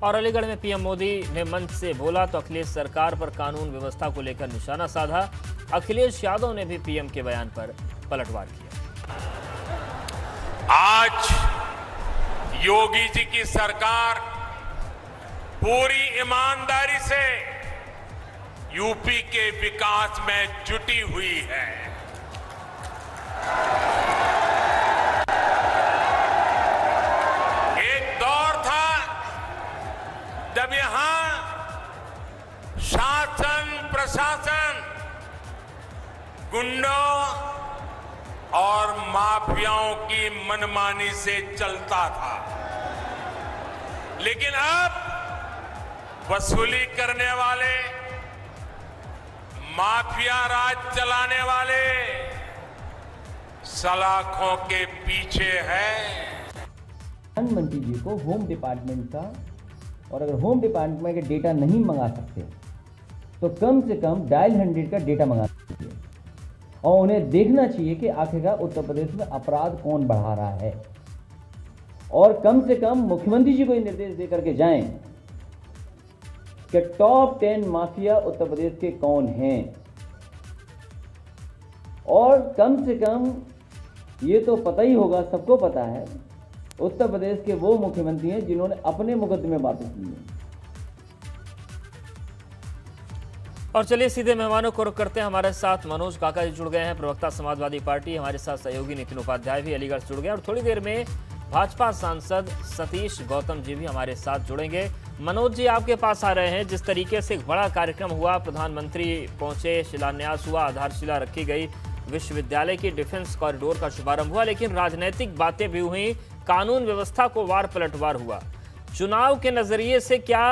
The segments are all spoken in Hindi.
और अलीगढ़ में पीएम मोदी ने मंच से बोला तो अखिलेश सरकार पर कानून व्यवस्था को लेकर निशाना साधा। अखिलेश यादव ने भी पीएम के बयान पर पलटवार किया। आज योगी जी की सरकार पूरी ईमानदारी से यूपी के विकास में जुटी हुई है। एक दौर था जब यहां शासन प्रशासन गुंडों और माफियाओं की मनमानी से चलता था, लेकिन अब वसूली करने वाले, माफिया राज चलाने वाले सलाखों के पीछे है। प्रधानमंत्री जी को होम डिपार्टमेंट का, और अगर होम डिपार्टमेंट का डेटा नहीं मंगा सकते तो कम से कम डायल 100 का डेटा मंगा सकते हैं और उन्हें देखना चाहिए कि आखिरकार उत्तर प्रदेश में अपराध कौन बढ़ा रहा है, और कम से कम मुख्यमंत्री जी को ये निर्देश देकर के जाएं कि टॉप 10 माफिया उत्तर प्रदेश के कौन हैं, और कम से कम ये तो पता ही होगा, सबको पता है, उत्तर प्रदेश के वो मुख्यमंत्री हैं जिन्होंने अपने मुकदमे वापस लिए। और चलिए सीधे मेहमानों को रुख करते हैं। हमारे साथ मनोज काका जी जुड़ गए हैं, प्रवक्ता समाजवादी पार्टी। हमारे साथ सहयोगी नितिन उपाध्याय भी अलीगढ़ से जुड़ गए, और थोड़ी देर में भाजपा सांसद सतीश गौतम जी भी हमारे साथ जुड़ेंगे। मनोज जी, आपके पास आ रहे हैं। जिस तरीके से एक बड़ा कार्यक्रम हुआ, प्रधानमंत्री पहुंचे, शिलान्यास हुआ, आधारशिला रखी गई, विश्वविद्यालय की डिफेंस कॉरिडोर का शुभारंभ हुआ, लेकिन राजनीतिक बातें भी हुई, कानून व्यवस्था को वार पलटवार हुआ। चुनाव के नजरिए से क्या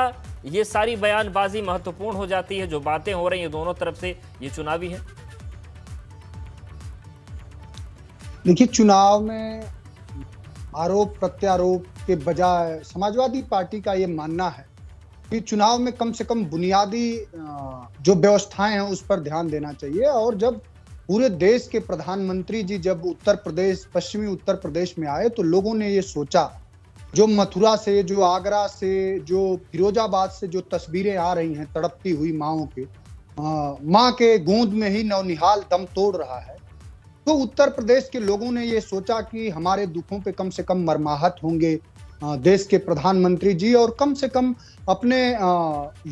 ये सारी बयानबाजी महत्वपूर्ण हो जाती है? जो बातें हो रही हैं दोनों तरफ से, ये चुनावी है? देखिए, चुनाव में आरोप प्रत्यारोप के बजाय समाजवादी पार्टी का ये मानना है कि चुनाव में कम से कम बुनियादी जो व्यवस्थाएं हैं उस पर ध्यान देना चाहिए। और जब पूरे देश के प्रधानमंत्री जी जब उत्तर प्रदेश, पश्चिमी उत्तर प्रदेश में आए, तो लोगों ने ये सोचा, जो मथुरा से, जो आगरा से, जो फिरोजाबाद से जो तस्वीरें आ रही हैं तड़पती हुई माँओं के, माँ के गोद में ही नौनिहाल दम तोड़ रहा है, तो उत्तर प्रदेश के लोगों ने ये सोचा कि हमारे दुखों पे कम से कम मरमाहत होंगे देश के प्रधानमंत्री जी, और कम से कम अपने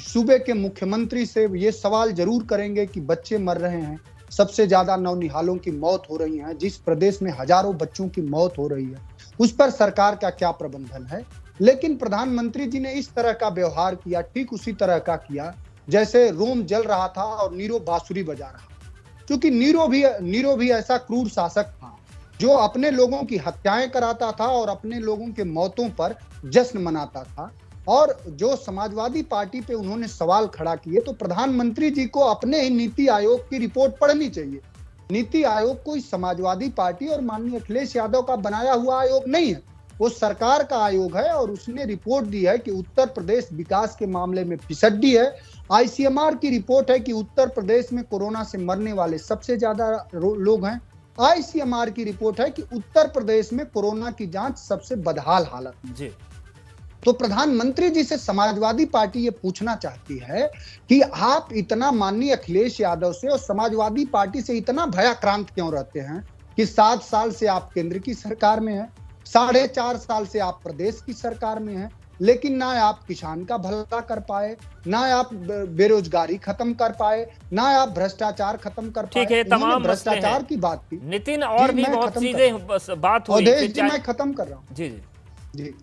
सूबे के मुख्यमंत्री से ये सवाल जरूर करेंगे कि बच्चे मर रहे हैं, सबसे ज्यादा नौनिहालों की मौत हो रही है, जिस प्रदेश में हजारों बच्चों की मौत हो रही है, उस पर सरकार का क्या प्रबंधन है। लेकिन प्रधानमंत्री जी ने इस तरह का व्यवहार किया, ठीक उसी तरह का किया जैसे रोम जल रहा था और नीरो बांसुरी बजा रहा, क्योंकि नीरो भी ऐसा क्रूर शासक था जो अपने लोगों की हत्याएं कराता था और अपने लोगों के मौतों पर जश्न मनाता था। और जो समाजवादी पार्टी पे उन्होंने सवाल खड़ा किए, तो प्रधानमंत्री जी को अपने ही नीति आयोग की रिपोर्ट पढ़नी चाहिए। नीति आयोग कोई समाजवादी पार्टी और माननीय अखिलेश यादव का बनाया हुआ आयोग नहीं है, वो सरकार का आयोग है, और उसने रिपोर्ट दी है कि उत्तर प्रदेश विकास के मामले में फिसड्डी है। आईसीएमआर की रिपोर्ट है कि उत्तर प्रदेश में कोरोना से मरने वाले सबसे ज्यादा लोग हैं। आईसीएमआर की रिपोर्ट है कि उत्तर प्रदेश में कोरोना की जांच सबसे बदहाल हालत में जी। तो प्रधानमंत्री जी से समाजवादी पार्टी ये पूछना चाहती है कि आप इतना माननीय अखिलेश यादव से और समाजवादी पार्टी से इतना भयाक्रांत क्यों रहते हैं कि 7 साल से आप केंद्र की सरकार में हैं, 4.5 साल से आप प्रदेश की सरकार में हैं, लेकिन ना आप किसान का भला कर पाए, ना आप बेरोजगारी खत्म कर पाए, ना आप भ्रष्टाचार खत्म कर पाए। ठीक है, तमाम भ्रष्टाचार की बात की नितिन, और भी बहुत चीजें बात हुई। मैं खत्म कर रहा हूँ जी जी जी।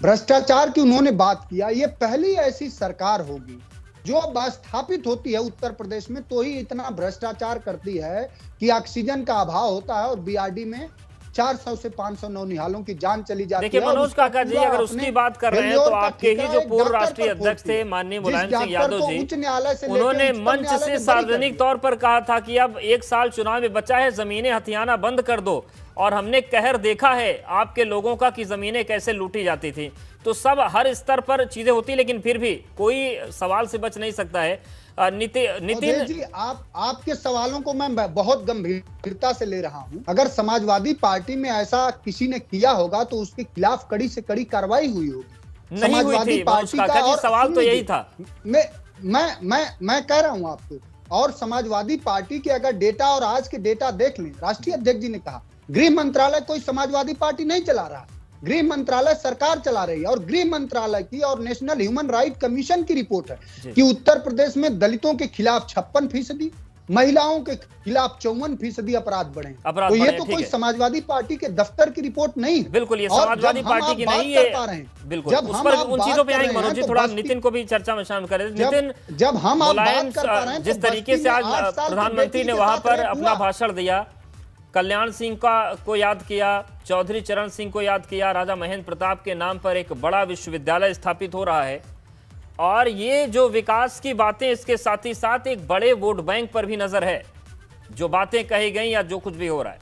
भ्रष्टाचार की उन्होंने बात किया। ये पहली ऐसी सरकार होगी जो अब स्थापित होती है उत्तर प्रदेश में, तो ही इतना भ्रष्टाचार करती है कि ऑक्सीजन का अभाव होता है और बीआरडी में 400 से 500 नौनिहालों की जान चली जाती है। देखिए मनोज काका जी, अगर उसकी बात कर रहे हैं तो आपके ही जो पूर्व राष्ट्रीय अध्यक्ष थे माननीय मुलायम सिंह यादव जी, उच्च न्यायालय से उन्होंने मंच से सार्वजनिक तौर पर कहा था कि अब 1 साल चुनाव में बचा है, जमीनें हथियाना बंद कर दो, और हमने कहर देखा है आपके लोगों का कि जमीनें कैसे लूटी जाती थी। तो सब हर स्तर पर चीजें होती, लेकिन फिर भी कोई सवाल से बच नहीं सकता है। नितिन जी, आपके सवालों को मैं बहुत गंभीरता से ले रहा हूं। अगर समाजवादी पार्टी में ऐसा किसी ने किया होगा तो उसके खिलाफ कड़ी से कड़ी कार्रवाई हुई होगी। नहीं हुई थी मनोज काका जी, सवाल तो यही था। मैं कह रहा हूं आपको, और समाजवादी पार्टी के अगर डेटा और आज के डेटा देख लें, राष्ट्रीय अध्यक्ष जी ने कहा गृह मंत्रालय कोई समाजवादी पार्टी नहीं चला रहा, गृह मंत्रालय सरकार चला रही है। और गृह मंत्रालय की और नेशनल ह्यूमन राइट कमीशन की रिपोर्ट है कि उत्तर प्रदेश में दलितों के खिलाफ 56%, महिलाओं के खिलाफ 54% अपराध बढ़े। तो ये तो कोई समाजवादी पार्टी के दफ्तर की रिपोर्ट नहीं है। बिल्कुल, ये समाजवादी पार्टी की नहीं है। बिल्कुल, उस पर उन चीजों पे आएंगे मनोज जी, थोड़ा नितिन को भी चर्चा में शामिल करें। नितिन, जब हम बात कर पा रहे हैं, जिस तरीके से आज प्रधानमंत्री ने वहां पर अपना भाषण दिया, कल्याण सिंह को याद किया, चौधरी चरण सिंह को याद किया, राजा महेंद्र प्रताप के नाम पर एक बड़ा विश्वविद्यालय स्थापित हो रहा है, और ये जो विकास की बातें, इसके साथ ही साथ एक बड़े वोट बैंक पर भी नजर है, जो बातें कही गई या जो कुछ भी हो रहा है।